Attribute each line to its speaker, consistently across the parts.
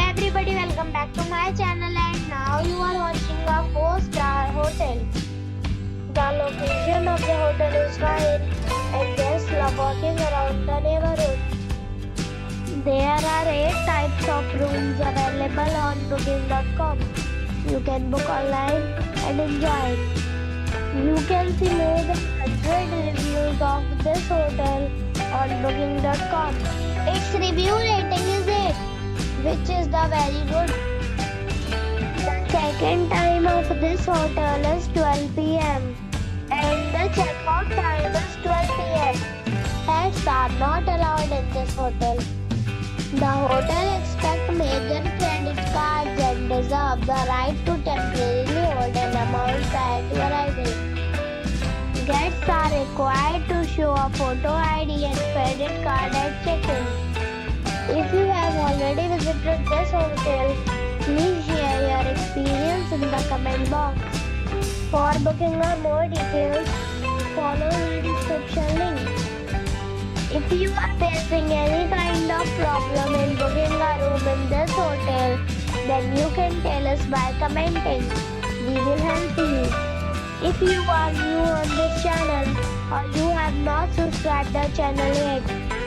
Speaker 1: everybody, welcome back to my channel, and now you are watching a 4-star hotel. The location of the hotel is fine and guests love walking around the neighborhood. There are 8 types of rooms available on booking.com. You can book online and enjoy it. You can see more than 100 reviews of this hotel on booking.com. Its review rating is 8, which is the very good. The check-in time of this hotel is 12 p.m. and the check-out time is 12 p.m. Pets are not allowed in this hotel. The hotel accepts major credit cards and reserves the right to temporarily hold an amount prior to arrival. Guests are required to show a photo ID and credit card at check-in. If you have already visited this hotel, please share your experience in the comment box. For booking or more details, follow the description link. If you are facing any kind of problem in booking a room in this hotel, then you can tell us by commenting. We will help you. If you are new on this channel or you have not subscribed the channel yet,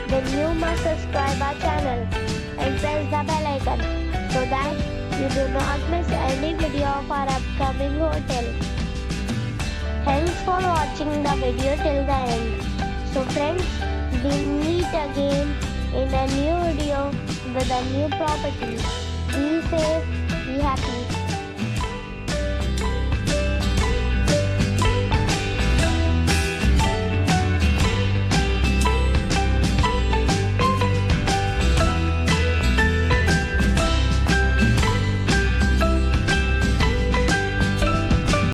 Speaker 1: then you must subscribe our channel and press the bell icon so that you do not miss any video of our upcoming hotel. Thanks for watching the video till the end. So friends, we meet again in a new video with a new property. Be safe, be happy.